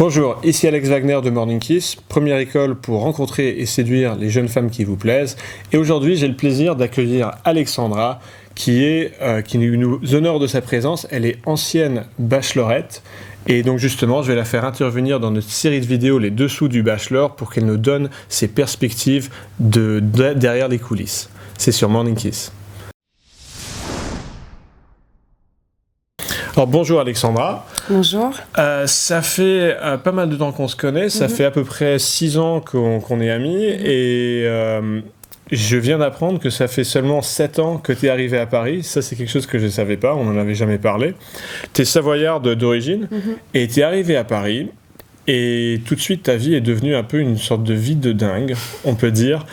Bonjour, ici Alex Wagner de Morning Kiss, première école pour rencontrer et séduire les jeunes femmes qui vous plaisent. Et aujourd'hui, j'ai le plaisir d'accueillir Alexandra, qui nous honore de sa présence. Elle est ancienne bachelorette. Et donc justement, je vais la faire intervenir dans notre série de vidéos Les Dessous du Bachelor pour qu'elle nous donne ses perspectives derrière les coulisses. C'est sur Morning Kiss. Alors bonjour Alexandra. Bonjour. Ça fait pas mal de temps qu'on se connaît, ça fait à peu près 6 ans qu'on est amis et je viens d'apprendre que ça fait seulement 7 ans que tu es arrivé à Paris. Ça c'est quelque chose que je ne savais pas, on n'en avait jamais parlé. Tu es savoyarde d'origine et tu es arrivé à Paris et tout de suite ta vie est devenue un peu une sorte de vie de dingue, on peut dire.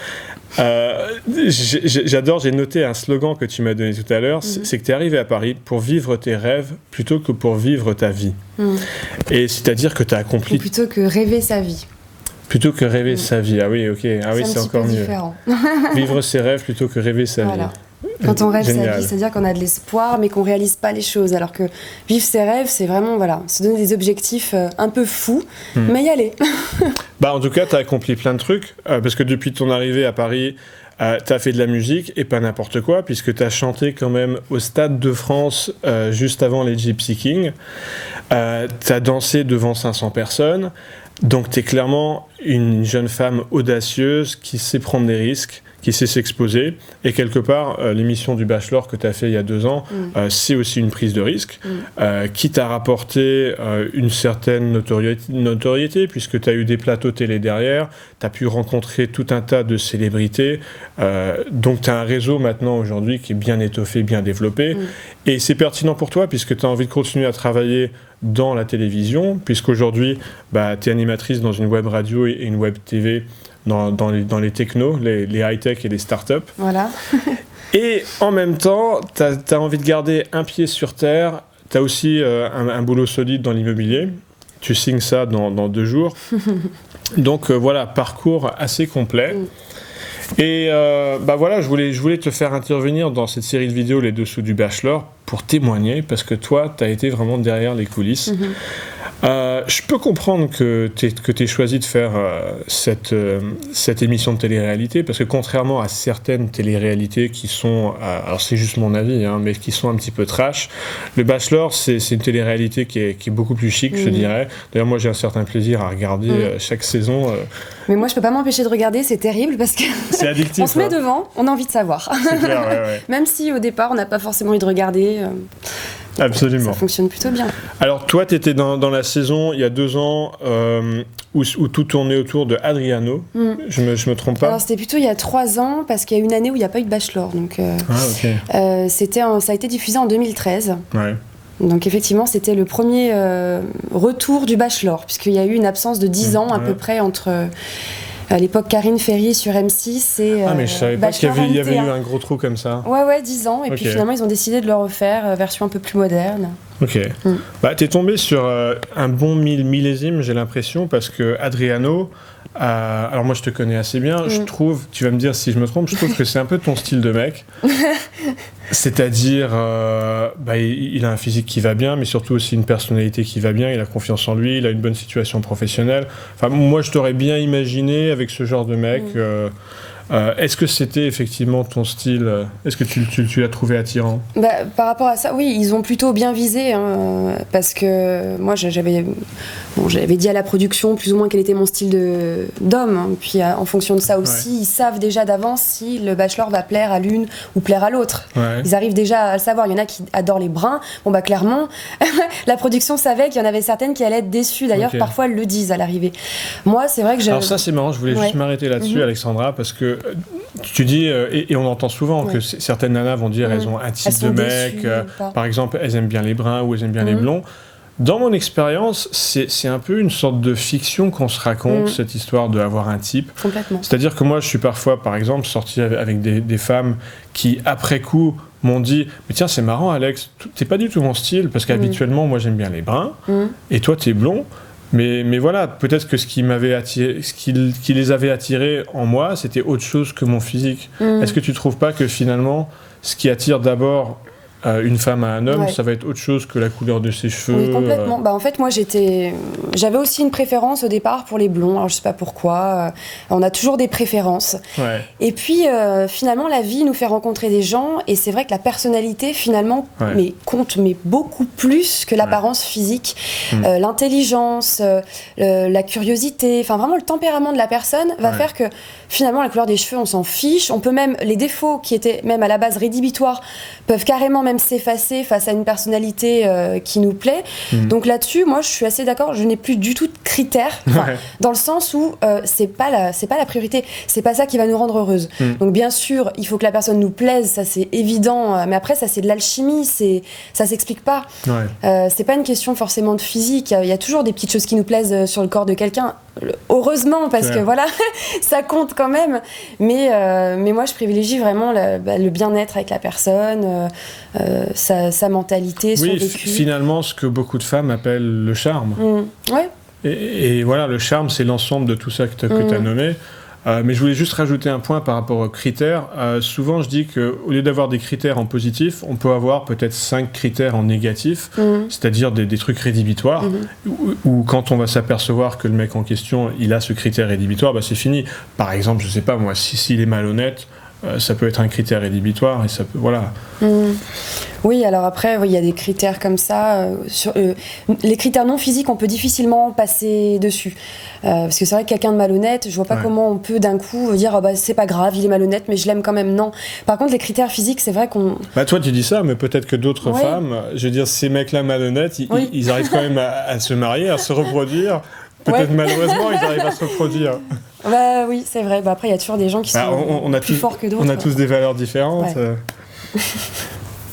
J'adore, j'ai noté un slogan que tu m'as donné tout à l'heure, c'est que tu es arrivé à Paris pour vivre tes rêves plutôt que pour vivre ta vie. Et c'est-à-dire que tu as accompli... Ou plutôt que rêver sa vie. Plutôt que rêver sa vie, ah oui, ok, ah oui, c'est encore mieux. Différent. Vivre ses rêves plutôt que rêver sa vie. Quand on rêve sa vie, c'est-à-dire qu'on a de l'espoir mais qu'on réalise pas les choses, alors que vivre ses rêves, c'est vraiment se donner des objectifs un peu fous, mais y aller. En tout cas, tu as accompli plein de trucs, parce que depuis ton arrivée à Paris, tu as fait de la musique, et pas n'importe quoi, puisque tu as chanté quand même au Stade de France juste avant les Gypsy Kings. Tu as dansé devant 500 personnes, donc tu es clairement une jeune femme audacieuse qui sait prendre des risques, qui sait s'exposer, et quelque part, l'émission du Bachelor que tu as fait il y a 2 ans, c'est aussi une prise de risque, qui t'a rapporté une certaine notoriété, puisque tu as eu des plateaux télé derrière, tu as pu rencontrer tout un tas de célébrités, donc tu as un réseau maintenant aujourd'hui qui est bien étoffé, bien développé, et c'est pertinent pour toi, puisque tu as envie de continuer à travailler dans la télévision, puisqu'aujourd'hui, tu es animatrice dans une web radio et une web TV, dans les technos, les high-tech et les startups. Voilà. Et en même temps, tu as envie de garder un pied sur terre. Tu as aussi un boulot solide dans l'immobilier. Tu signes ça dans 2 jours. Donc voilà, parcours assez complet. Et voilà, je voulais te faire intervenir dans cette série de vidéos Les Dessous du Bachelor pour témoigner, parce que toi, tu as été vraiment derrière les coulisses. Je peux comprendre que tu aies choisi de faire cette émission de télé-réalité, parce que contrairement à certaines télé-réalités qui sont, alors c'est juste mon avis, mais qui sont un petit peu trash, le Bachelor, c'est une télé-réalité qui est beaucoup plus chic, je dirais. D'ailleurs, moi, j'ai un certain plaisir à regarder chaque saison. Mais moi, je peux pas m'empêcher de regarder, c'est terrible, parce que c'est addictif, on se met devant, on a envie de savoir. C'est clair, ouais. Même si au départ, on n'a pas forcément envie de regarder. Absolument. Ça fonctionne plutôt bien. Alors toi, tu étais dans la saison, il y a 2 ans, où tout tournait autour de Adriano. Je me trompe pas? Alors c'était plutôt il y a 3 ans, parce qu'il y a une année où il n'y a pas eu de Bachelor. Donc, ça a été diffusé en 2013. Ouais. Donc effectivement, c'était le premier retour du Bachelor, puisqu'il y a eu une absence de 10 ans à peu près entre... À l'époque, Karine Ferry sur M6 et mais je savais pas qu'il y avait eu un gros trou comme ça. Ouais, 10 ans. Et puis finalement, ils ont décidé de le refaire, version un peu plus moderne. Ok. T'es tombé sur un bon millésime, j'ai l'impression, parce que Adriano, alors moi je te connais assez bien, je trouve, tu vas me dire si je me trompe, je trouve que c'est un peu ton style de mec. C'est-à-dire, il a un physique qui va bien, mais surtout aussi une personnalité qui va bien, il a confiance en lui, il a une bonne situation professionnelle. Enfin, moi je t'aurais bien imaginé avec ce genre de mec. Est-ce que c'était effectivement ton style? Est-ce que tu l'as trouvé attirant? Par rapport à ça, oui, ils ont plutôt bien visé, parce que moi j'avais dit à la production plus ou moins quel était mon style d'homme, puis en fonction de ça aussi, ils savent déjà d'avance si le Bachelor va plaire à l'une ou plaire à l'autre. Ils arrivent déjà à le savoir. Il y en a qui adorent les bruns. Clairement, la production savait qu'il y en avait certaines qui allaient être déçues. D'ailleurs, parfois elles le disent à l'arrivée. Moi, c'est vrai que Alors ça, c'est marrant. Je voulais juste m'arrêter là-dessus, Alexandra, parce que tu dis, et on entend souvent que certaines nanas vont dire elles ont un type de mec, par exemple, elles aiment bien les bruns ou elles aiment bien les blonds. Dans mon expérience, c'est un peu une sorte de fiction qu'on se raconte, cette histoire d'avoir un type. Complètement. C'est-à-dire que moi, je suis parfois, par exemple, sorti avec des femmes qui, après coup, m'ont dit « Mais tiens, c'est marrant, Alex, t'es pas du tout mon style, parce qu'habituellement, moi, j'aime bien les bruns, et toi, t'es blond. » Mais voilà, peut-être que ce qui les avait attirés en moi, c'était autre chose que mon physique. Est-ce que tu trouves pas que finalement, ce qui attire d'abord une femme à un homme, ça va être autre chose que la couleur de ses cheveux. Oui, complètement. En fait, moi, j'avais aussi une préférence au départ pour les blonds. Alors, je sais pas pourquoi. On a toujours des préférences. Ouais. Et puis, finalement, la vie nous fait rencontrer des gens. Et c'est vrai que la personnalité, finalement, compte beaucoup plus que l'apparence physique. L'intelligence, la curiosité, enfin, vraiment, le tempérament de la personne va faire que, finalement, la couleur des cheveux, on s'en fiche. On peut même, les défauts qui étaient même à la base rédhibitoires, peuvent carrément même s'effacer face à une personnalité qui nous plaît. Donc là-dessus, moi, je suis assez d'accord. Je n'ai plus du tout de critères, dans le sens où c'est pas la priorité. C'est pas ça qui va nous rendre heureuse. Donc bien sûr, il faut que la personne nous plaise, ça c'est évident. Mais après, ça c'est de l'alchimie, ça s'explique pas. C'est pas une question forcément de physique. Il y a toujours des petites choses qui nous plaisent sur le corps de quelqu'un. Heureusement, parce que voilà, ça compte quand même. Mais moi, je privilégie vraiment le bien-être avec la personne, sa mentalité, son vécu. Finalement, ce que beaucoup de femmes appellent le charme. Et voilà, le charme, c'est l'ensemble de tout ça que tu as nommé. Mais je voulais juste rajouter un point par rapport aux critères. Souvent, je dis qu'au lieu d'avoir des critères en positif, on peut avoir peut-être 5 critères en négatif, c'est-à-dire des trucs rédhibitoires, où quand on va s'apercevoir que le mec en question, il a ce critère rédhibitoire, c'est fini. Par exemple, je sais pas moi, s'il est malhonnête, ça peut être un critère rédhibitoire et ça peut, voilà. Oui, alors après, il y a des critères comme ça. Les critères non physiques, on peut difficilement passer dessus. Parce que c'est vrai que quelqu'un de malhonnête, je vois pas comment on peut d'un coup dire c'est pas grave, il est malhonnête, mais je l'aime quand même. Non. Par contre, les critères physiques, c'est vrai qu'on... toi, tu dis ça, mais peut-être que d'autres femmes, je veux dire, ces mecs-là malhonnêtes, ils arrivent quand même à se marier, à se reproduire. Peut-être malheureusement, ils arrivent à se reproduire. Oui, c'est vrai. Après, il y a toujours des gens qui sont plus forts que d'autres. On a tous des valeurs différentes.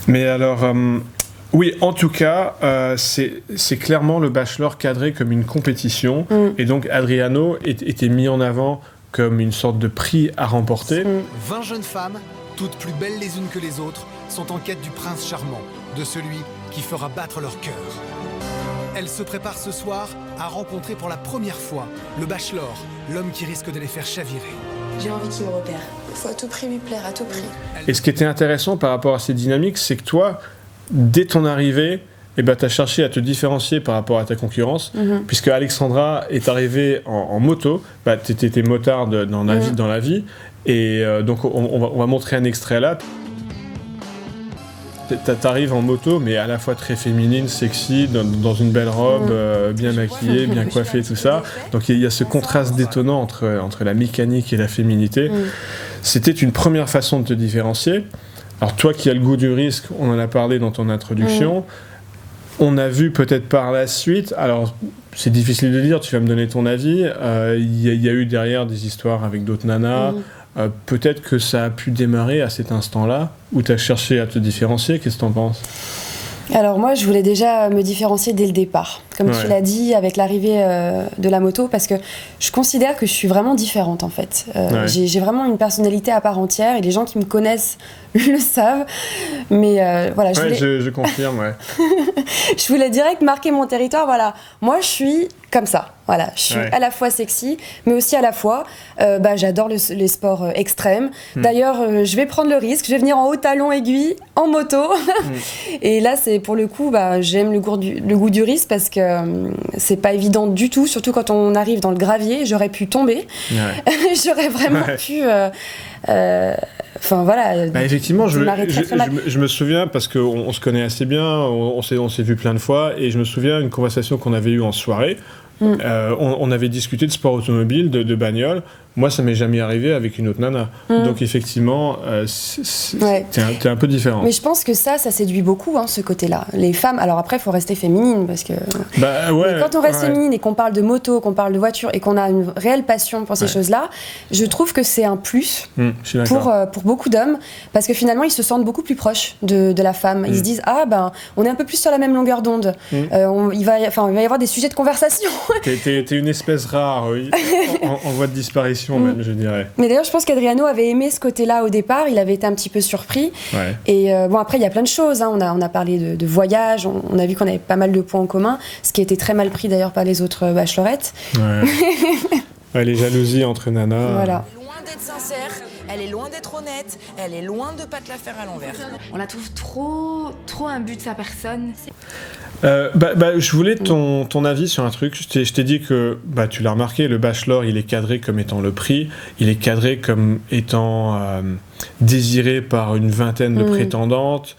Mais alors, oui, en tout cas, c'est clairement le bachelor cadré comme une compétition. Et donc, Adriano était mis en avant comme une sorte de prix à remporter. 20 jeunes femmes, toutes plus belles les unes que les autres, sont en quête du prince charmant, de celui qui fera battre leur cœur. Elles se préparent ce soir à rencontrer pour la première fois le bachelor, l'homme qui risque de les faire chavirer. J'ai envie qu'il me repère. Il faut à tout prix lui plaire, à tout prix. Et ce qui était intéressant par rapport à ces dynamiques, c'est que toi, dès ton arrivée, tu as cherché à te différencier par rapport à ta concurrence, puisque Alexandra est arrivée en moto, tu étais motarde dans la vie, et donc on va montrer un extrait là. T'arrives en moto, mais à la fois très féminine, sexy, dans une belle robe, bien maquillée, bien coiffée, tout ça. Donc il y a ce contraste détonnant entre la mécanique et la féminité. C'était une première façon de te différencier. Alors toi qui as le goût du risque, on en a parlé dans ton introduction. On a vu peut-être par la suite, alors c'est difficile de dire, tu vas me donner ton avis, il y a eu derrière des histoires avec d'autres nanas. Peut-être que ça a pu démarrer à cet instant-là, où tu as cherché à te différencier. Qu'est-ce que tu en penses ? Alors moi, je voulais déjà me différencier dès le départ, comme tu l'as dit, avec l'arrivée de la moto, parce que je considère que je suis vraiment différente en fait. J'ai vraiment une personnalité à part entière, et les gens qui me connaissent le savent. Mais voilà, je confirme, je voulais direct marquer mon territoire. Voilà, moi je suis comme ça. Voilà, je suis à la fois sexy, mais aussi à la fois, j'adore les sports extrêmes. D'ailleurs, je vais prendre le risque, je vais venir en haut talon aiguille, en moto. Et là, c'est pour le coup, j'aime le goût du risque parce que c'est pas évident du tout, surtout quand on arrive dans le gravier. J'aurais pu tomber, j'aurais vraiment pu... effectivement, je me souviens, parce qu'on se connaît assez bien, on s'est vu plein de fois, et je me souviens d'une conversation qu'on avait eue en soirée. On avait discuté de sport automobile, de bagnole. Moi, ça m'est jamais arrivé avec une autre nana. Donc, effectivement, t'es un peu différent. Mais je pense que ça séduit beaucoup, ce côté-là. Les femmes, alors après, il faut rester féminine, parce que... Mais quand on reste féminine et qu'on parle de moto, qu'on parle de voiture, et qu'on a une réelle passion pour ces choses-là, je trouve que c'est un plus pour beaucoup d'hommes, parce que finalement, ils se sentent beaucoup plus proches de la femme. Ils se disent, on est un peu plus sur la même longueur d'onde. Il va y avoir des sujets de conversation. T'es une espèce rare, en voie de disparition. Même, je dirais. Mais d'ailleurs, je pense qu'Adriano avait aimé ce côté-là au départ. Il avait été un petit peu surpris. Et après, il y a plein de choses. On a parlé de voyage. On a vu qu'on avait pas mal de points en commun, ce qui a été très mal pris d'ailleurs par les autres bachelorettes. Les jalousies entre nanas. Voilà. Loin d'être sincère, Elle est loin d'être honnête, elle est loin de pas te la faire à l'envers. On la trouve trop imbu de sa personne. Je voulais ton avis sur un truc. Je t'ai dit que, tu l'as remarqué, le Bachelor, il est cadré comme étant le prix, il est cadré comme étant désiré par une vingtaine de prétendantes,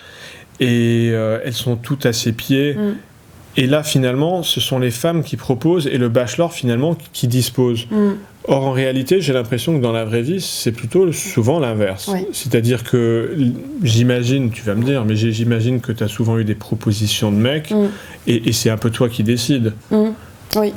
et elles sont toutes à ses pieds. Et là, finalement, ce sont les femmes qui proposent et le Bachelor, finalement, qui dispose. Or, en réalité, j'ai l'impression que dans la vraie vie, c'est plutôt souvent l'inverse. Oui. C'est-à-dire que, j'imagine, tu vas me dire, mais j'imagine que tu as souvent eu des propositions de mecs, et c'est un peu toi qui décides. Oui.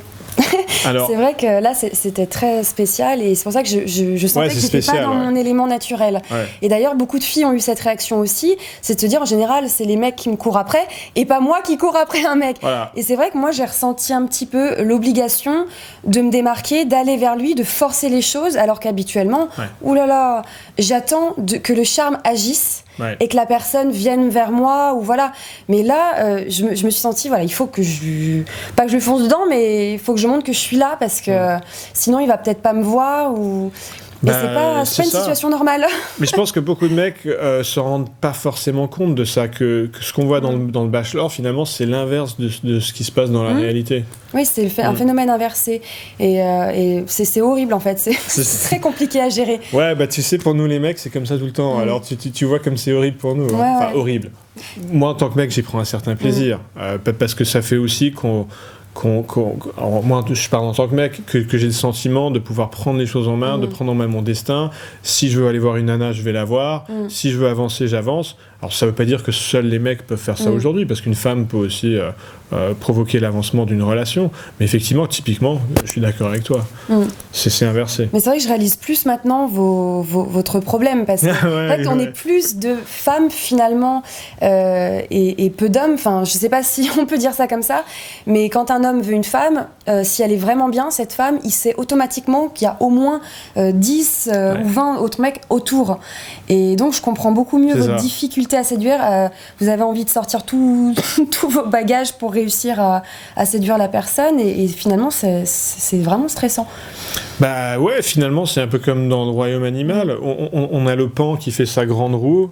Alors, c'est vrai que là c'était très spécial et c'est pour ça que je sentais que j'étais pas dans mon élément naturel. Et d'ailleurs beaucoup de filles ont eu cette réaction aussi, c'est de se dire en général c'est les mecs qui me courent après et pas moi qui cours après un mec. Et c'est vrai que moi j'ai ressenti un petit peu l'obligation de me démarquer, d'aller vers lui, de forcer les choses alors qu'habituellement, oulala, j'attends que le charme agisse. Et que la personne vienne vers moi ou voilà. Mais là, je me suis sentie, voilà, il faut que pas que je fonce dedans, mais il faut que je montre que je suis là parce que sinon il va peut-être pas me voir ou. Et c'est pas une situation normale. Mais je pense que beaucoup de mecs se rendent pas forcément compte de ça, que ce qu'on voit dans le Bachelor, finalement, c'est l'inverse de ce qui se passe dans la réalité. Oui, c'est un phénomène inversé. Et c'est horrible, en fait. C'est très compliqué à gérer. Ouais, tu sais, pour nous, les mecs, c'est comme ça tout le temps. Alors, tu vois comme c'est horrible pour nous. Horrible. Moi, en tant que mec, j'y prends un certain plaisir. Parce que ça fait aussi moi, je parle en tant que mec, que j'ai le sentiment de pouvoir prendre les choses en main, de prendre en main mon destin. Si je veux aller voir une nana, je vais la voir. Si je veux avancer, j'avance. Alors, ça veut pas dire que seuls les mecs peuvent faire ça aujourd'hui, parce qu'une femme peut aussi provoquer l'avancement d'une relation. Mais effectivement, typiquement, je suis d'accord avec toi. C'est inversé. Mais c'est vrai que je réalise plus maintenant votre problème, parce qu'en fait, on est plus de femmes, finalement, et peu d'hommes. Enfin, je sais pas si on peut dire ça comme ça, mais quand un homme veut une femme, si elle est vraiment bien, cette femme, il sait automatiquement qu'il y a au moins 10 ou 20 autres mecs autour. Et donc, je comprends beaucoup mieux votre difficulté à séduire. Vous avez envie de sortir tous vos bagages pour réussir à séduire la personne, et finalement, c'est vraiment stressant. Finalement, c'est un peu comme dans le royaume animal. On a le pan qui fait sa grande roue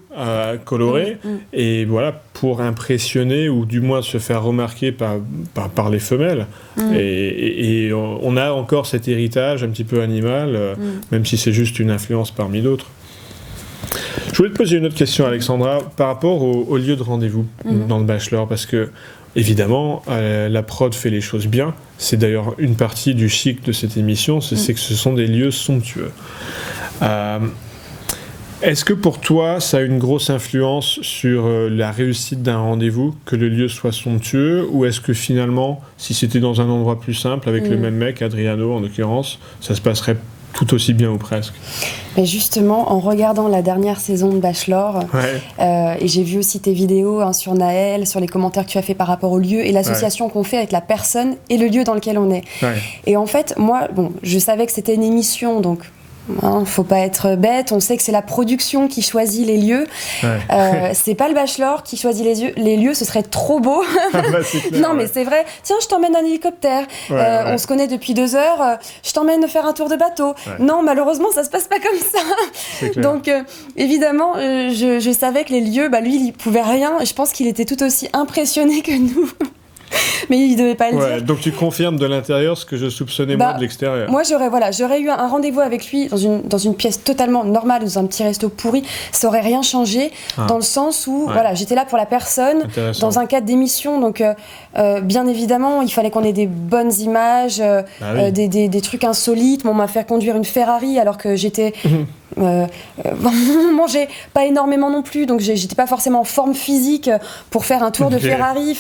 colorée, et voilà, pour impressionner ou du moins se faire remarquer par les femelles. Et on a encore cet héritage un petit peu animal, même si c'est juste une influence parmi d'autres. Je voulais te poser une autre question, Alexandra, par rapport au lieu de rendez-vous dans le Bachelor, parce que évidemment, la prod fait les choses bien. C'est d'ailleurs une partie du chic de cette émission, c'est que ce sont des lieux somptueux. Est-ce que pour toi, ça a une grosse influence sur la réussite d'un rendez-vous, que le lieu soit somptueux, ou est-ce que finalement, si c'était dans un endroit plus simple, avec le même mec, Adriano en l'occurrence, ça se passerait tout aussi bien ou presque? Mais justement, en regardant la dernière saison de Bachelor, et j'ai vu aussi tes vidéos sur Naël, sur les commentaires que tu as fait par rapport au lieu et l'association qu'on fait avec la personne et le lieu dans lequel on est. Et en fait, moi, je savais que c'était une émission, donc faut pas être bête, on sait que c'est la production qui choisit les lieux. C'est pas le Bachelor qui choisit les lieux, ce serait trop beau. Non, mais c'est vrai. Tiens, je t'emmène en hélicoptère. On se connaît depuis 2 heures. Je t'emmène faire un tour de bateau. Non, malheureusement, ça se passe pas comme ça. Donc, évidemment, je savais que les lieux, lui, il pouvait rien. Je pense qu'il était tout aussi impressionné que nous. Mais il devait pas le dire. Donc tu confirmes de l'intérieur ce que je soupçonnais moi de l'extérieur. Moi j'aurais eu un rendez-vous avec lui dans une pièce totalement normale, dans un petit resto pourri, ça aurait rien changé, dans le sens où j'étais là pour la personne, dans un cadre d'émission, donc bien évidemment il fallait qu'on ait des bonnes images, des trucs insolites. On m'a fait conduire une Ferrari alors que j'étais mangeais pas énormément non plus, donc j'étais pas forcément en forme physique pour faire un tour de Ferrari.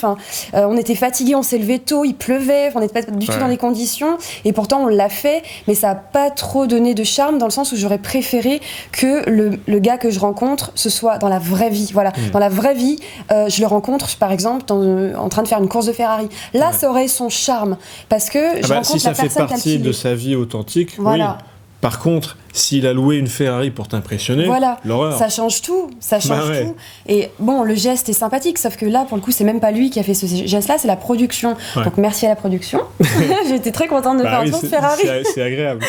On était fatigués, on s'est levé tôt, il pleuvait, on n'était pas du tout dans les conditions, et pourtant on l'a fait, mais ça a pas trop donné de charme, dans le sens où j'aurais préféré que le gars que je rencontre, ce soit dans la vraie vie. Dans la vraie vie, je le rencontre par exemple en train de faire une course de Ferrari. Là, ça aurait son charme, parce que je rencontre si ça la personne fait partie de sa vie authentique, Par contre, s'il a loué une Ferrari pour t'impressionner, voilà, l'horreur. ça change tout, ouais. tout. Et bon, le geste est sympathique, sauf que là, pour le coup, c'est même pas lui qui a fait ce geste-là, c'est la production. Ouais. Donc merci à la production. J'étais très contente de faire un tour de Ferrari. C'est agréable.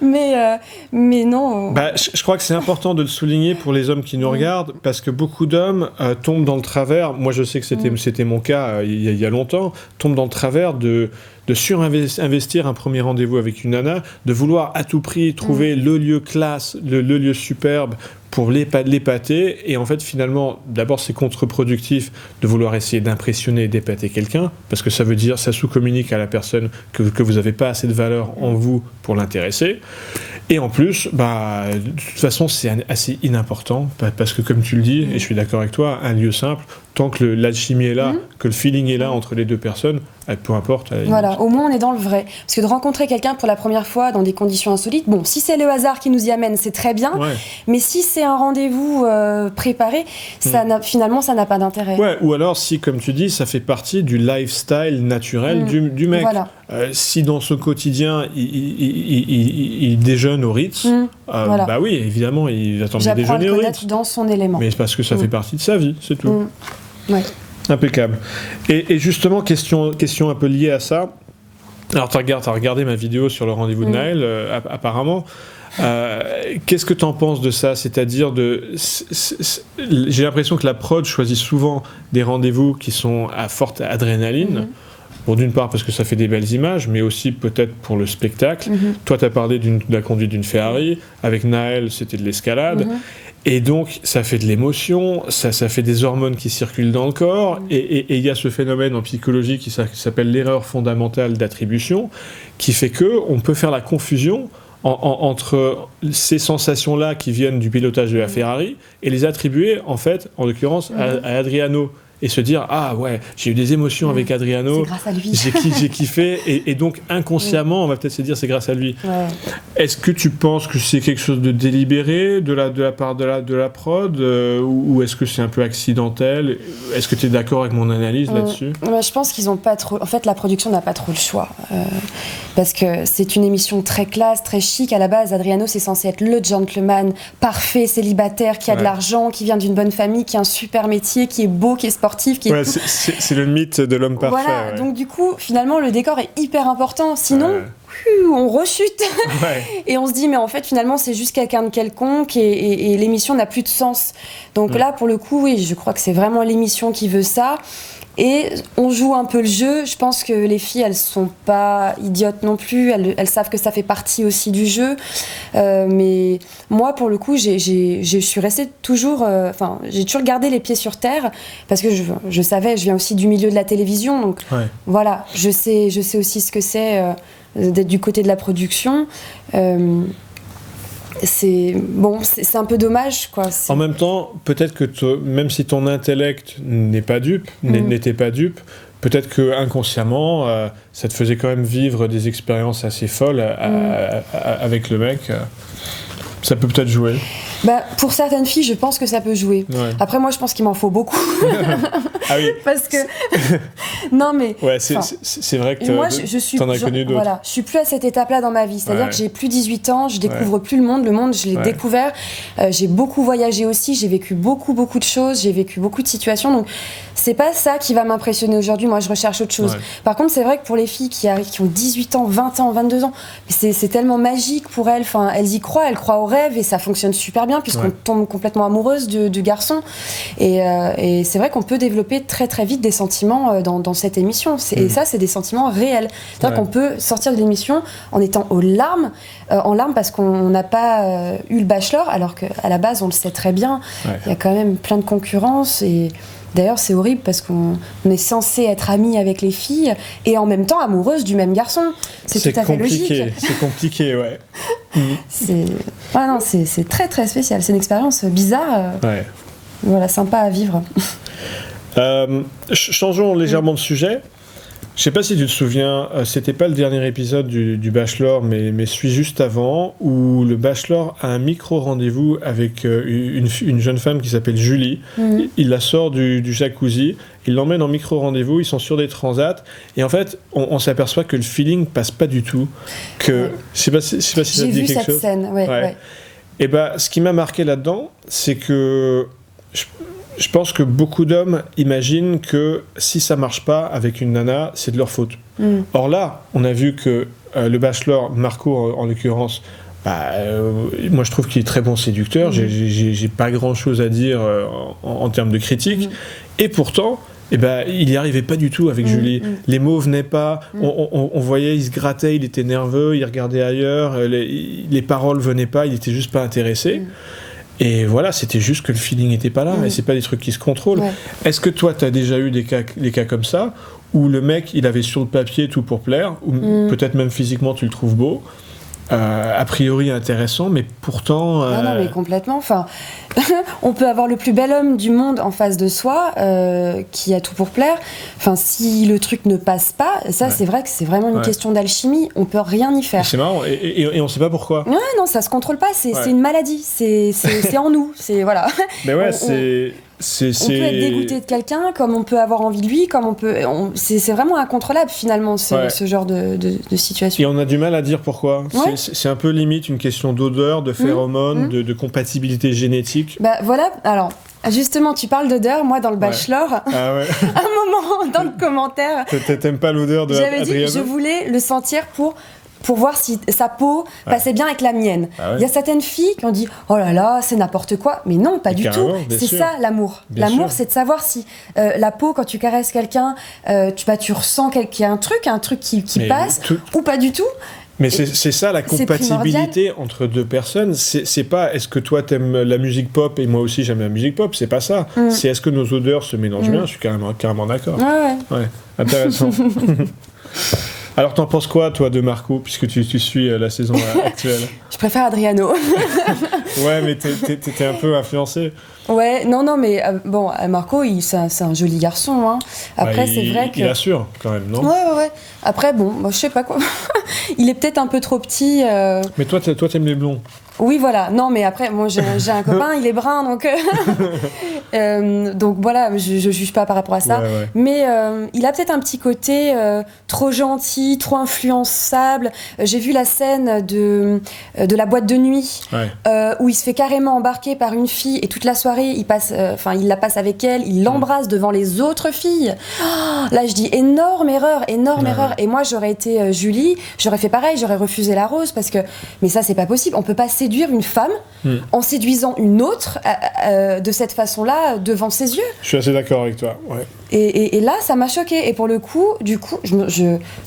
mais non. Je crois que c'est important de le souligner pour les hommes qui nous regardent, parce que beaucoup d'hommes tombent dans le travers. Moi, je sais que c'était mon cas il y a longtemps. Tombent dans le travers de surinvestir un premier rendez-vous avec une nana, de vouloir à tout prix trouver le lieu classe, le lieu superbe pour l'épater, et en fait finalement d'abord c'est contre-productif de vouloir essayer d'impressionner et d'épater quelqu'un, parce que ça veut dire ça sous-communique à la personne que vous n'avez pas assez de valeur en vous pour l'intéresser, et en plus de toute façon c'est assez inimportant, parce que comme tu le dis, et je suis d'accord avec toi, un lieu simple, tant que l'alchimie est là, que le feeling est là entre les deux personnes, peu importe. Voilà, au moins on est dans le vrai. Parce que de rencontrer quelqu'un pour la première fois dans des conditions insolites, bon, si c'est le hasard qui nous y amène, c'est très bien, mais si c'est un rendez-vous préparé, finalement ça n'a pas d'intérêt. Ouais, ou alors si, comme tu dis, ça fait partie du lifestyle naturel du mec. Voilà. Si dans son quotidien, il déjeune au Ritz, bah oui, évidemment, il attend de déjeuner au Ritz. Dans son élément. Mais c'est parce que ça fait partie de sa vie, c'est tout. Ouais. Impeccable. Et justement, question un peu liée à ça. Alors, t'as regardé ma vidéo sur le rendez-vous de Naël, apparemment. Qu'est-ce que t'en penses de ça ? C'est-à-dire j'ai l'impression que la prod choisit souvent des rendez-vous qui sont à forte adrénaline. Bon, d'une part parce que ça fait des belles images, mais aussi peut-être pour le spectacle. Toi, t'as parlé de la conduite d'une Ferrari. Avec Naël, c'était de l'escalade. Et donc, ça fait de l'émotion, ça fait des hormones qui circulent dans le corps, et il y a ce phénomène en psychologie qui s'appelle l'erreur fondamentale d'attribution, qui fait qu'on peut faire la confusion entre ces sensations-là qui viennent du pilotage de la Ferrari, et les attribuer, en fait, en l'occurrence, à Adriano. Et se dire, ah ouais, j'ai eu des émotions avec Adriano, c'est grâce à lui. j'ai kiffé, et donc inconsciemment, on va peut-être se dire c'est grâce à lui. Ouais. Est-ce que tu penses que c'est quelque chose de délibéré de la part de la prod, ou est-ce que c'est un peu accidentel ? Est-ce que tu es d'accord avec mon analyse là-dessus ? Je pense qu'ils ont pas trop. En fait, la production n'a pas trop le choix. Parce que c'est une émission très classe, très chic. À la base, Adriano, c'est censé être le gentleman parfait, célibataire, qui a de l'argent, qui vient d'une bonne famille, qui a un super métier, qui est beau, qui est sportif. C'est le mythe de l'homme parfait. Voilà, donc du coup, finalement, le décor est hyper important. Sinon, on rechute. Et on se dit, mais en fait, finalement, c'est juste quelqu'un de quelconque et l'émission n'a plus de sens. Donc là, pour le coup, oui, je crois que c'est vraiment l'émission qui veut ça. Et on joue un peu le jeu. Je pense que les filles, elles sont pas idiotes non plus. Elles savent que ça fait partie aussi du jeu. Mais moi, pour le coup, je suis restée toujours... j'ai toujours gardé les pieds sur terre parce que je savais, je viens aussi du milieu de la télévision. Donc voilà, je sais aussi ce que c'est d'être du côté de la production. C'est un peu dommage, quoi. En même temps, peut-être que même si ton intellect n'était pas dupe, peut-être que inconsciemment, ça te faisait quand même vivre des expériences assez folles avec le mec. Ça peut peut-être jouer. Pour certaines filles, je pense que ça peut jouer. Après, moi, je pense qu'il m'en faut beaucoup. Ah oui. Parce que... non, mais... Ouais, c'est vrai que t'en as connu d'autres. Voilà, je suis plus à cette étape-là dans ma vie. C'est-à-dire que j'ai plus 18 ans, je découvre plus le monde. Le monde, je l'ai découvert. J'ai beaucoup voyagé aussi. J'ai vécu beaucoup de choses. J'ai vécu beaucoup de situations. Donc, c'est pas ça qui va m'impressionner aujourd'hui. Moi, je recherche autre chose. Par contre, c'est vrai que pour les filles qui ont 18 ans, 20 ans, 22 ans, c'est tellement magique pour elles. Enfin, elles y croient, elles croient au rêve et ça fonctionne super bien puisqu'on tombe complètement amoureuse du garçon. Et c'est vrai qu'on peut développer très très vite des sentiments dans cette émission. Et ça, c'est des sentiments réels. C'est-à-dire qu'on peut sortir de l'émission en étant en larmes parce qu'on n'a pas eu le bachelor, alors qu'à la base, on le sait très bien. Il y a quand même plein de concurrence et... D'ailleurs, c'est horrible parce qu'on est censé être amis avec les filles et en même temps amoureuse du même garçon. C'est tout à fait logique. C'est compliqué, ouais. C'est très très spécial. C'est une expérience bizarre. Voilà, sympa à vivre. Changeons légèrement de sujet. Je sais pas si tu te souviens, c'était pas le dernier épisode du Bachelor, mais celui juste avant, où le Bachelor a un micro-rendez-vous avec une jeune femme qui s'appelle Julie. Il la sort du jacuzzi, il l'emmène en micro-rendez-vous, ils sont sur des transats, et en fait, on s'aperçoit que le feeling passe pas du tout. Je sais pas si ça te dit quelque chose. J'ai vu cette scène, ouais. Et ce qui m'a marqué là-dedans, c'est que je pense que beaucoup d'hommes imaginent que si ça marche pas avec une nana, c'est de leur faute. Or là, on a vu que le Bachelor, Marco en l'occurrence, moi je trouve qu'il est très bon séducteur, j'ai pas grand chose à dire en termes de critique, et pourtant il y arrivait pas du tout avec Julie. Les mots venaient pas, on voyait, il se grattait, il était nerveux, il regardait ailleurs, les paroles venaient pas, il était juste pas intéressé. Et voilà, c'était juste que le feeling n'était pas là, et c'est pas des trucs qui se contrôlent. Est-ce que toi, tu as déjà eu des cas comme ça, où le mec, il avait sur le papier tout pour plaire, ou peut-être même physiquement tu le trouves beau, a priori intéressant, mais pourtant... Non, mais complètement. Enfin, on peut avoir le plus bel homme du monde en face de soi, qui a tout pour plaire. Enfin, si le truc ne passe pas, ça, c'est vrai que c'est vraiment une question d'alchimie. On peut rien y faire. C'est marrant, et on sait pas pourquoi. Non, ça se contrôle pas. C'est une maladie. C'est en nous. C'est voilà. Mais ouais, on peut être dégoûté de quelqu'un, comme on peut avoir envie de lui, comme c'est vraiment incontrôlable finalement ce genre de situation. Et on a du mal à dire pourquoi. C'est un peu limite une question d'odeur, de phéromones, de compatibilité génétique. Voilà, alors justement tu parles d'odeur, moi dans le Bachelor, à un moment dans le commentaire, t'aimes pas l'odeur de Adriano ? J'avais dit je voulais le sentir pour voir si sa peau passait bien avec la mienne. Il y a certaines filles qui ont dit « Oh là là, c'est n'importe quoi ». Mais non, pas du tout. C'est ça, l'amour. L'amour, c'est de savoir si la peau, quand tu caresses quelqu'un, tu ressens qu'il y a un truc qui passe, ou pas du tout. Mais c'est ça la compatibilité entre deux personnes. C'est pas est-ce que toi t'aimes la musique pop et moi aussi j'aime la musique pop, c'est pas ça. C'est est-ce que nos odeurs se mélangent bien. Je suis carrément d'accord. Ouais. Intéressant. Alors, t'en penses quoi, toi, de Marco, puisque tu suis la saison actuelle ? Je préfère Adriano. Ouais, mais t'étais un peu influencé. Ouais, non, mais bon, Marco, c'est un joli garçon. Hein. Après, c'est vrai que... Il assure, quand même, non ? Ouais. Après, bon, moi, je sais pas quoi. Il est peut-être un peu trop petit. Mais toi, t'aimes les blonds ? Oui, voilà. Non, mais après, moi, j'ai un copain, il est brun, donc... donc voilà, je juge pas par rapport à ça. Ouais. Mais il a peut-être un petit côté trop gentil, trop influençable. J'ai vu la scène de la boîte de nuit, où il se fait carrément embarquer par une fille, et toute la soirée, il la passe avec elle, il l'embrasse devant les autres filles. Oh, là, je dis énorme erreur. Et moi, j'aurais été Julie, j'aurais fait pareil, j'aurais refusé la rose, parce que... Mais ça, c'est pas possible. On peut pas séduire une femme en séduisant une autre de cette façon-là devant ses yeux. Je suis assez d'accord avec toi. Ouais. Et là, ça m'a choquée. Et pour le coup,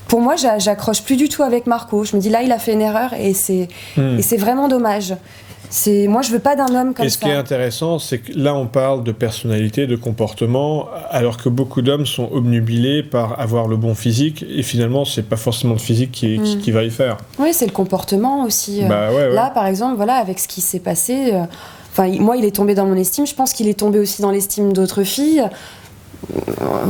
pour moi, j'accroche plus du tout avec Marco. Je me dis là, il a fait une erreur et c'est vraiment dommage. Moi, je veux pas d'un homme comme ça. Et ce qui est intéressant, c'est que là, on parle de personnalité, de comportement, alors que beaucoup d'hommes sont obnubilés par avoir le bon physique, et finalement, c'est pas forcément le physique qui va y faire. Oui, c'est le comportement aussi. Ouais. Là, par exemple, voilà, avec ce qui s'est passé, moi, il est tombé dans mon estime. Je pense qu'il est tombé aussi dans l'estime d'autres filles.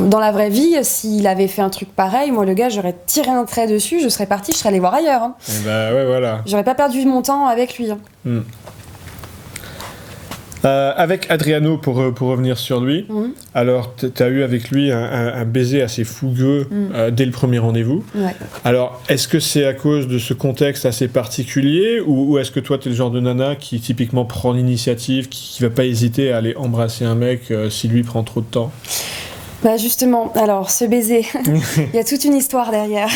Dans la vraie vie, s'il avait fait un truc pareil, moi, le gars, j'aurais tiré un trait dessus, je serais partie, je serais allée voir ailleurs. Hein. Voilà. J'aurais pas perdu mon temps avec lui. Avec Adriano, pour revenir sur lui, alors tu as eu avec lui un baiser assez fougueux dès le premier rendez-vous. Ouais. Alors, est-ce que c'est à cause de ce contexte assez particulier, ou est-ce que toi tu es le genre de nana qui typiquement prend l'initiative, qui va pas hésiter à aller embrasser un mec si lui prend trop de temps ? Justement, alors ce baiser, il y a toute une histoire derrière.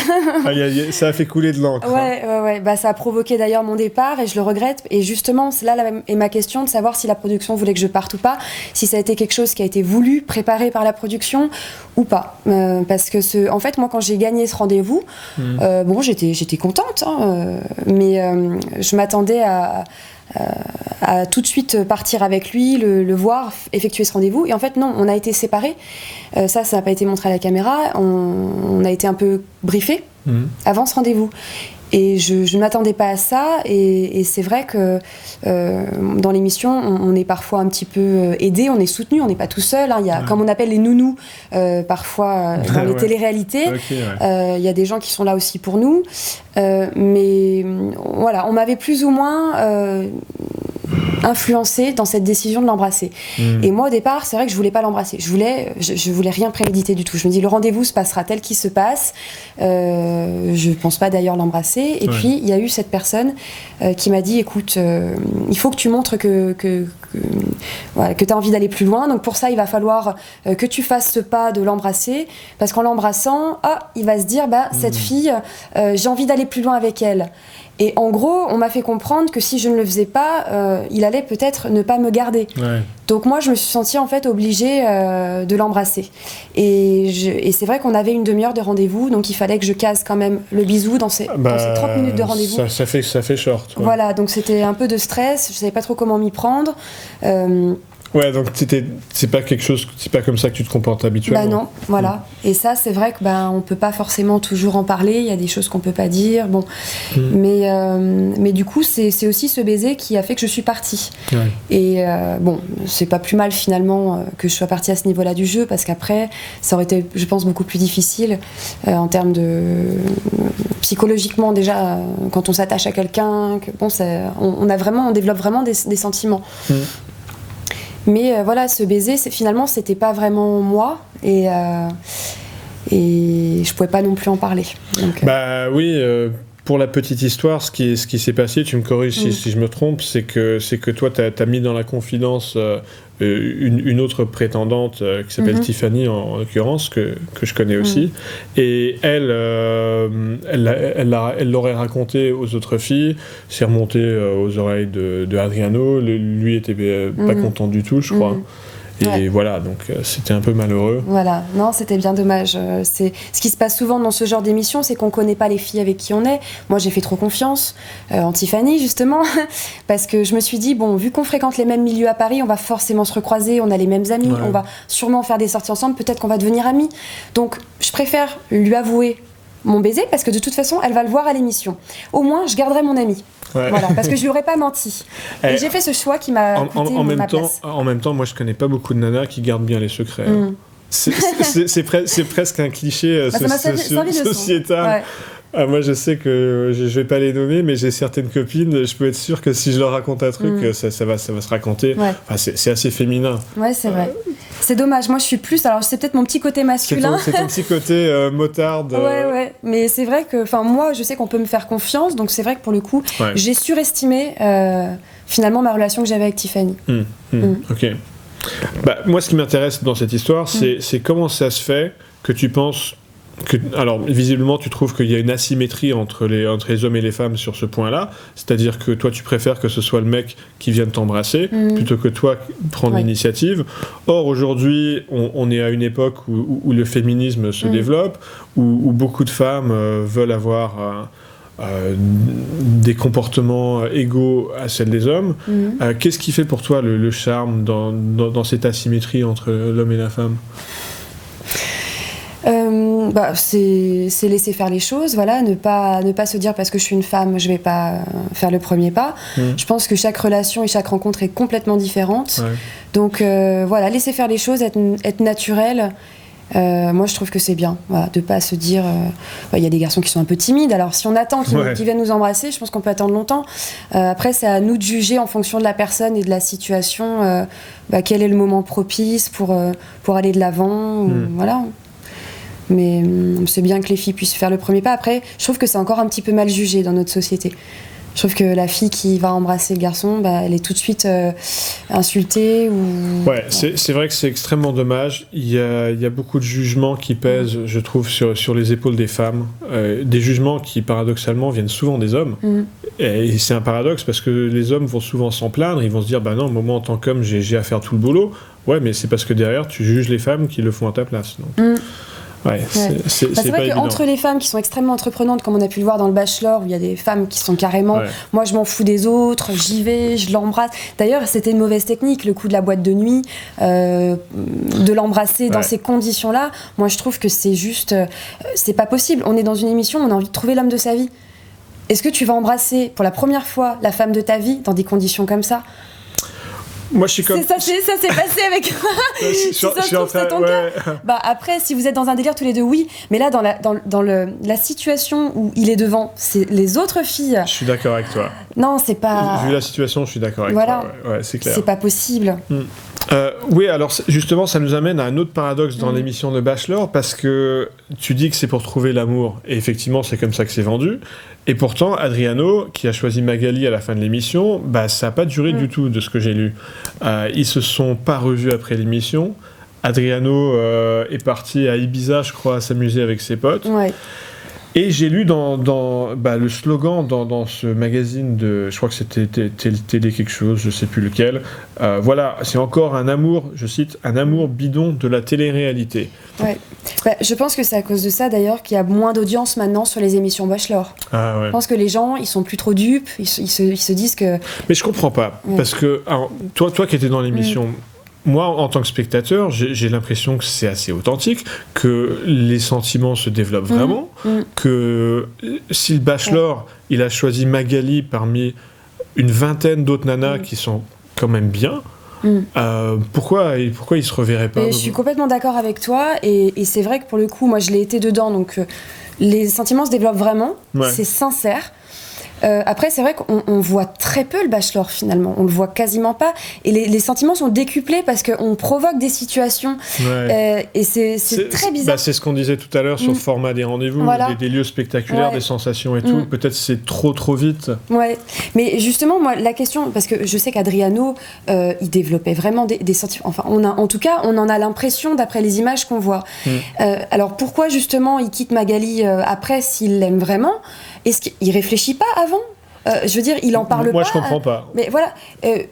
Ça a fait couler de l'encre. Ouais. Ça a provoqué d'ailleurs mon départ et je le regrette. Et justement, c'est là est ma question de savoir si la production voulait que je parte ou pas, si ça a été quelque chose qui a été voulu, préparé par la production ou pas. Parce que en fait, moi, quand j'ai gagné ce rendez-vous, j'étais contente, hein, mais je m'attendais à tout de suite partir avec lui, le voir, effectuer ce rendez-vous. Et en fait, non, on a été séparés. Ça n'a pas été montré à la caméra. On a été un peu briefés avant ce rendez-vous. Et je ne m'attendais pas à ça, et c'est vrai que dans l'émission, on est parfois un petit peu aidé, on est soutenu, on n'est pas tout seul. Il y a, comme on appelle les nounous, parfois dans les téléréalités, il y a des gens qui sont là aussi pour nous. Mais voilà, on m'avait plus ou moins influencée dans cette décision de l'embrasser. Et moi, au départ, c'est vrai que je voulais pas l'embrasser. Je voulais rien préméditer du tout. Je me dis, le rendez-vous se passera tel qu'il se passe. Je pense pas d'ailleurs l'embrasser. Et puis, il y a eu cette personne qui m'a dit, écoute, il faut que tu montres que tu as envie d'aller plus loin. Donc pour ça, il va falloir que tu fasses ce pas de l'embrasser. Parce qu'en l'embrassant, il va se dire, cette fille, j'ai envie d'aller plus loin avec elle. Et en gros, on m'a fait comprendre que si je ne le faisais pas, il allait peut-être ne pas me garder. Donc moi, je me suis sentie en fait obligée de l'embrasser. Et c'est vrai qu'on avait une demi-heure de rendez-vous, donc il fallait que je case quand même le bisou dans ces 30 minutes de rendez-vous. Ça fait short. Voilà, donc c'était un peu de stress, je savais pas trop comment m'y prendre. Ouais, donc c'est pas quelque chose, c'est pas comme ça que tu te comportes habituellement. Non, voilà. Et ça, c'est vrai que on peut pas forcément toujours en parler. Il y a des choses qu'on peut pas dire. Bon, mais du coup, c'est aussi ce baiser qui a fait que je suis partie. Et c'est pas plus mal finalement que je sois partie à ce niveau-là du jeu, parce qu'après, ça aurait été, je pense, beaucoup plus difficile en termes de psychologiquement déjà quand on s'attache à quelqu'un. On développe vraiment des sentiments. Mais voilà, ce baiser, finalement, c'était pas vraiment moi, et je pouvais pas non plus en parler. Donc, pour la petite histoire, ce qui s'est passé, tu me corriges si je me trompe, c'est que toi, t'as mis dans la confidence une autre prétendante qui s'appelle Tiffany, en l'occurrence, que je connais aussi, et elle l'aurait raconté aux autres filles, c'est remonté aux oreilles de Adriano, lui était pas content du tout, je crois. Et voilà, donc c'était un peu malheureux. Voilà, non, c'était bien dommage. C'est ce qui se passe souvent dans ce genre d'émission, c'est qu'on connaît pas les filles avec qui on est. Moi, j'ai fait trop confiance en Tiffany, justement, parce que je me suis dit, vu qu'on fréquente les mêmes milieux à Paris, on va forcément se recroiser, on a les mêmes amis, on va sûrement faire des sorties ensemble, peut-être qu'on va devenir amis. Donc, je préfère lui avouer mon baiser, parce que de toute façon, elle va le voir à l'émission. Au moins, je garderai mon ami. Voilà, parce que je lui aurais pas menti. Et j'ai fait ce choix qui m'a coûté ma place. En même temps, moi, je connais pas beaucoup de nanas qui gardent bien les secrets. C'est presque un cliché sociétal. Moi, je sais que je vais pas les nommer, mais j'ai certaines copines, je peux être sûr que si je leur raconte un truc, ça va se raconter. Enfin, c'est assez féminin. Ouais, c'est vrai. C'est dommage. Moi, je suis plus. Alors, c'est peut-être mon petit côté masculin. C'est ton petit côté motarde. Ouais. Mais c'est vrai que, moi, je sais qu'on peut me faire confiance. Donc, c'est vrai que pour le coup, j'ai surestimé finalement ma relation que j'avais avec Tiffany. Ok. Moi, ce qui m'intéresse dans cette histoire, c'est comment ça se fait que tu penses alors, visiblement, tu trouves qu'il y a une asymétrie entre les hommes et les femmes sur ce point-là, c'est-à-dire que toi, tu préfères que ce soit le mec qui vienne t'embrasser plutôt que toi prendre l'initiative. Or, aujourd'hui, on est à une époque où le féminisme se développe, où beaucoup de femmes veulent avoir des comportements égaux à celles des hommes. Qu'est-ce qui fait pour toi le charme dans cette asymétrie entre l'homme et la femme ? C'est laisser faire les choses, voilà, ne pas se dire parce que je suis une femme, je vais pas faire le premier pas. Je pense que chaque relation et chaque rencontre est complètement différente. Donc voilà, laisser faire les choses, être naturel. Moi, je trouve que c'est bien, voilà, de pas se dire. Il y a des garçons qui sont un peu timides. Alors, si on attend qu'ils viennent nous embrasser, je pense qu'on peut attendre longtemps. Après, c'est à nous de juger en fonction de la personne et de la situation. Quel est le moment propice pour aller de l'avant. Voilà. Mais c'est bien que les filles puissent faire le premier pas. Après, je trouve que c'est encore un petit peu mal jugé dans notre société. Je trouve que la fille qui va embrasser le garçon, elle est tout de suite insultée. C'est vrai que c'est extrêmement dommage. Il y a beaucoup de jugements qui pèsent, je trouve, sur les épaules des femmes. Des jugements qui, paradoxalement, viennent souvent des hommes. Et c'est un paradoxe parce que les hommes vont souvent s'en plaindre. Ils vont se dire, non, moi, en tant qu'homme, j'ai à faire tout le boulot. Ouais, mais c'est parce que derrière, tu juges les femmes qui le font à ta place. Donc. C'est vrai qu'entre les femmes qui sont extrêmement entreprenantes, comme on a pu le voir dans le Bachelor, où il y a des femmes qui sont carrément moi je m'en fous des autres, j'y vais, je l'embrasse. D'ailleurs, c'était une mauvaise technique, le coup de la boîte de nuit, de l'embrasser dans ces conditions-là. Moi, je trouve que c'est juste, c'est pas possible. On est dans une émission, on a envie de trouver l'homme de sa vie. est-ce que tu vas embrasser pour la première fois la femme de ta vie dans des conditions comme ça ? Moi, je suis comme... Ça s'est passé avec... si ça se trouve, c'est ton cas. Bah, après, si vous êtes dans un délire tous les deux, oui. Mais là, dans la situation où il est devant les autres filles... Je suis d'accord avec toi. Non, c'est pas... Vu la situation, je suis d'accord avec toi. Ouais, c'est clair. C'est pas possible. Oui, alors justement, ça nous amène à un autre paradoxe dans l'émission de Bachelor, parce que tu dis que c'est pour trouver l'amour, et effectivement, c'est comme ça que c'est vendu. Et pourtant, Adriano, qui a choisi Magali à la fin de l'émission, bah, ça n'a pas duré du tout, de ce que j'ai lu. Ils se sont pas revus après l'émission. Adriano est parti à Ibiza, je crois, s'amuser avec ses potes. Ouais. Et j'ai lu dans le slogan dans ce magazine de, je crois que c'était télé quelque chose, je sais plus lequel. Voilà, c'est encore un amour, je cite, un amour bidon de la télé-réalité. Ouais. Je pense que c'est à cause de ça d'ailleurs qu'il y a moins d'audience maintenant sur les émissions Bachelor. Ah ouais. Je pense que les gens, ils sont plus trop dupes, ils se disent que... Mais je comprends pas, parce que alors, toi qui étais dans l'émission... Moi, en tant que spectateur, j'ai l'impression que c'est assez authentique, que les sentiments se développent vraiment, que si le Bachelor, il a choisi Magali parmi une vingtaine d'autres nanas qui sont quand même bien, pourquoi il se reverrait pas? Je suis complètement d'accord avec toi, et c'est vrai que pour le coup, moi je l'ai été dedans, donc les sentiments se développent vraiment, c'est sincère. Après, c'est vrai qu'on voit très peu le Bachelor finalement, on le voit quasiment pas, et les sentiments sont décuplés parce qu'on provoque des situations, et c'est très bizarre. C'est ce qu'on disait tout à l'heure sur le format des rendez-vous, des lieux spectaculaires, des sensations et tout. Peut-être c'est trop vite. Ouais, mais justement, moi, la question, parce que je sais qu'Adriano, il développait vraiment des sentiments. Enfin, en tout cas, on en a l'impression d'après les images qu'on voit. Alors pourquoi justement il quitte Magali après s'il l'aime vraiment? Est-ce qu'il réfléchit pas avant? Je veux dire, il en parle pas. Moi, je comprends pas. Mais voilà,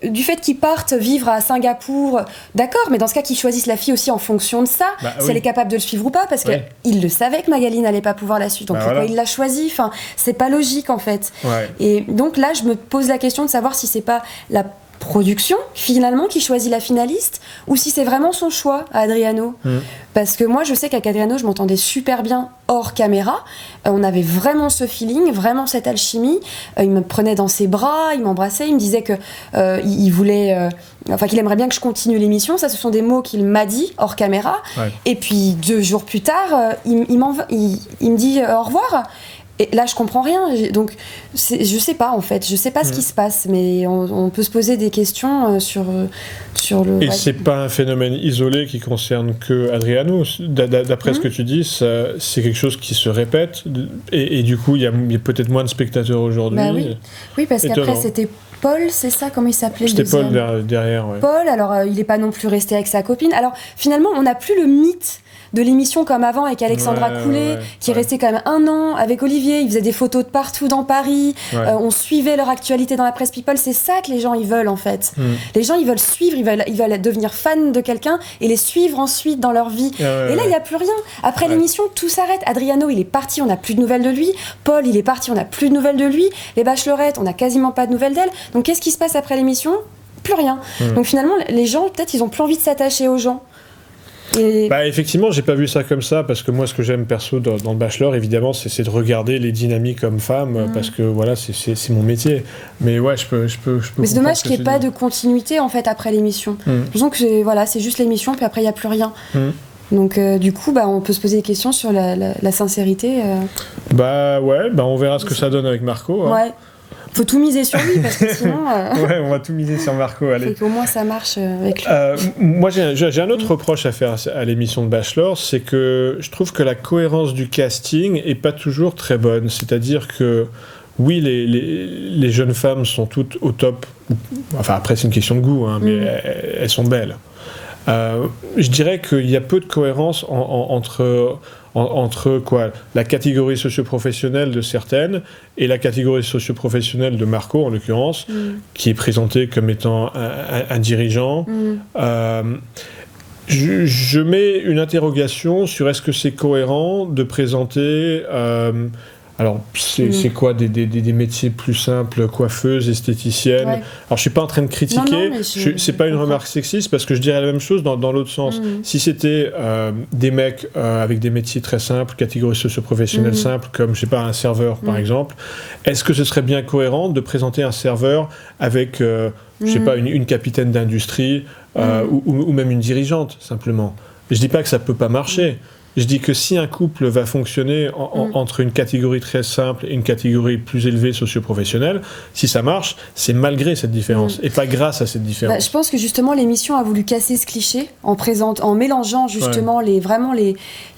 du fait qu'il parte vivre à Singapour, d'accord, mais dans ce cas, qu'il choisisse la fille aussi en fonction de ça, si elle est capable de le suivre ou pas, parce qu'il le savait que Magali n'allait pas pouvoir la suivre, donc pourquoi il l'a choisi? Enfin, c'est pas logique en fait. Et donc là, je me pose la question de savoir si c'est pas la production finalement qui choisit la finaliste ou si c'est vraiment son choix à Adriano, parce que moi je sais qu'avec Adriano je m'entendais super bien hors caméra, on avait vraiment ce feeling, vraiment cette alchimie, il me prenait dans ses bras, il m'embrassait, il me disait que il voulait qu'il aimerait bien que je continue l'émission. Ça, ce sont des mots qu'il m'a dit hors caméra, et puis 2 jours plus tard il me dit au revoir. Et là, je comprends rien. Donc, je sais pas en fait. Je sais pas ce qui se passe, mais on peut se poser des questions sur le. Et c'est pas un phénomène isolé qui concerne que Adriano. D'après ce que tu dis, c'est quelque chose qui se répète. Et du coup, il y a peut-être moins de spectateurs aujourd'hui. Bah oui, parce qu'après c'était Paul, c'est ça, comment il s'appelait? C'était Paul derrière. Ouais. Paul, alors il n'est pas non plus resté avec sa copine. Alors finalement, on n'a plus le mythe de l'émission comme avant avec Alexandra Coulet, qui est restée quand même 1 an avec Olivier. Ils faisaient des photos de partout dans Paris. On suivait leur actualité dans la presse People. C'est ça que les gens ils veulent en fait. Les gens ils veulent suivre, ils veulent devenir fans de quelqu'un et les suivre ensuite dans leur vie. Et là il n'y a plus rien. Après l'émission, tout s'arrête. Adriano il est parti, on n'a plus de nouvelles de lui. Paul il est parti, on n'a plus de nouvelles de lui. Les Bachelorettes, on n'a quasiment pas de nouvelles d'elles. Donc qu'est-ce qui se passe après l'émission? Plus rien. Donc finalement les gens peut-être ils ont plus envie de s'attacher aux gens. Effectivement, j'ai pas vu ça comme ça, parce que moi, ce que j'aime perso dans le Bachelor, évidemment, c'est de regarder les dynamiques hommes-femmes, parce que voilà, c'est mon métier. Mais ouais, je peux. Mais c'est dommage qu'il n'y ait pas de continuité en fait après l'émission. J'ai l'impression que c'est juste l'émission, puis après il n'y a plus rien. Donc du coup, on peut se poser des questions sur la sincérité. On verra ce que ça donne avec Marco. Hein. Ouais. Faut tout miser sur lui parce que sinon. On va tout miser sur Marco. Allez. Faut qu'au moins ça marche avec lui. Moi, j'ai un autre reproche à faire à l'émission de Bachelor, c'est que je trouve que la cohérence du casting est pas toujours très bonne. C'est-à-dire que oui, les jeunes femmes sont toutes au top. Enfin, après, c'est une question de goût, hein, mais elles sont belles. Je dirais qu'il y a peu de cohérence entre la catégorie socio-professionnelle de certaines et la catégorie socio-professionnelle de Marco, en l'occurrence, qui est présentée comme étant un dirigeant. Je mets une interrogation sur est-ce que c'est cohérent de présenter Alors, c'est quoi des métiers plus simples, coiffeuse, esthéticienne. Ouais. Alors, je suis pas en train de critiquer, Non, c'est pas une remarque sexiste, parce que je dirais la même chose dans l'autre sens. Si c'était des mecs avec des métiers très simples, catégorie socio-professionnelle simple, comme, je sais pas, un serveur, par exemple, est-ce que ce serait bien cohérent de présenter un serveur avec, je sais pas, une capitaine d'industrie ou même une dirigeante, simplement? Je dis pas que ça peut pas marcher. Je dis que si un couple va fonctionner entre une catégorie très simple et une catégorie plus élevée socio-professionnelle, si ça marche, c'est malgré cette différence et pas grâce à cette différence. Je pense que justement l'émission a voulu casser ce cliché en mélangeant justement les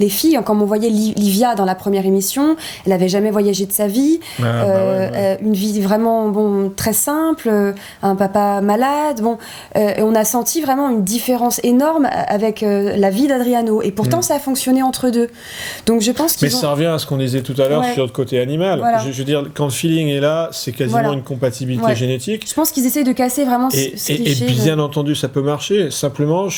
filles. Comme on voyait Livia dans la première émission, elle n'avait jamais voyagé de sa vie, une vie vraiment très simple, un papa malade. Et on a senti vraiment une différence énorme avec la vie d'Adriano. Et pourtant ça a fonctionné entre deux. Donc je pense qu'ils ça revient à ce qu'on disait tout à l'heure sur le côté animal. Voilà. Je veux dire, quand le feeling est là, c'est quasiment une compatibilité génétique. Je pense qu'ils essayent de casser vraiment ce cliché. Et bien entendu, ça peut marcher. Simplement,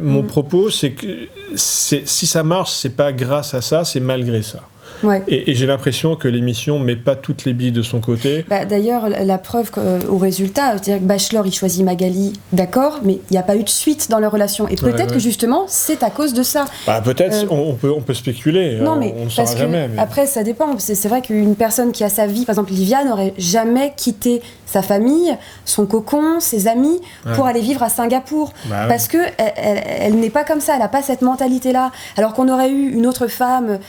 mon propos, c'est que si ça marche, c'est pas grâce à ça, c'est malgré ça. Ouais. Et j'ai l'impression que l'émission met pas toutes les billes de son côté. D'ailleurs, la preuve au résultat, c'est-à-dire que Bachelor, il choisit Magali, d'accord, mais il n'y a pas eu de suite dans leur relation. Et peut-être que justement, c'est à cause de ça. Peut-être, on peut spéculer. Non, mais on ne saura jamais. Mais... Après, ça dépend. C'est vrai qu'une personne qui a sa vie, par exemple Livia, n'aurait jamais quitté sa famille, son cocon, ses amis, pour aller vivre à Singapour. Parce que elle n'est pas comme ça, elle n'a pas cette mentalité-là. Alors qu'on aurait eu une autre femme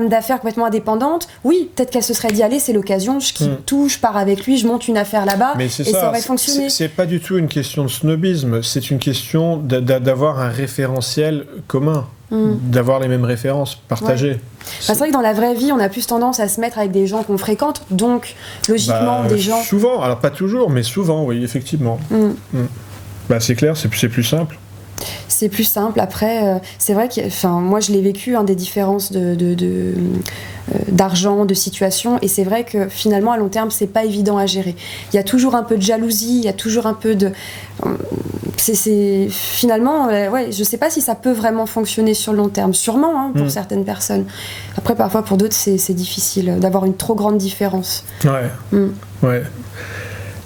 d'affaires complètement indépendante, oui, peut-être qu'elle se serait dit, allez, c'est l'occasion, je quitte tout, je pars avec lui, je monte une affaire là-bas, et ça aurait fonctionné. C'est pas du tout une question de snobisme, c'est une question d'avoir un référentiel commun. D'avoir les mêmes références partagées. C'est vrai que dans la vraie vie, on a plus tendance à se mettre avec des gens qu'on fréquente, donc logiquement des gens... Souvent, alors pas toujours, mais souvent, oui, effectivement. C'est clair, c'est plus simple. C'est plus simple. Après, c'est vrai que, moi je l'ai vécu, des différences d'argent, de situation, et c'est vrai que finalement à long terme c'est pas évident à gérer. Il y a toujours un peu de jalousie, il y a toujours un peu de... Finalement, je sais pas si ça peut vraiment fonctionner sur le long terme. Sûrement, pour certaines personnes. Après, parfois pour d'autres c'est difficile d'avoir une trop grande différence. Ouais.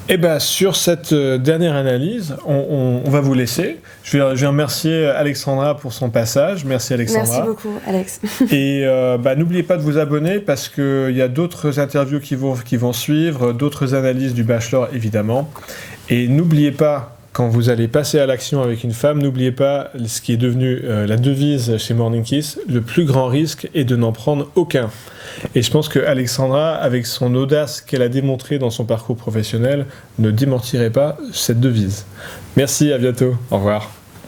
Et sur cette dernière analyse, on va vous laisser. Je vais remercier Alexandra pour son passage. Merci Alexandra. Merci beaucoup Alex. Et n'oubliez pas de vous abonner parce qu'il y a d'autres interviews qui vont suivre, d'autres analyses du Bachelor évidemment. Et n'oubliez pas, quand vous allez passer à l'action avec une femme, n'oubliez pas ce qui est devenu la devise chez Morning Kiss, le plus grand risque est de n'en prendre aucun. Et je pense que Alexandra, avec son audace qu'elle a démontrée dans son parcours professionnel, ne démentirait pas cette devise. Merci, à bientôt. Au revoir.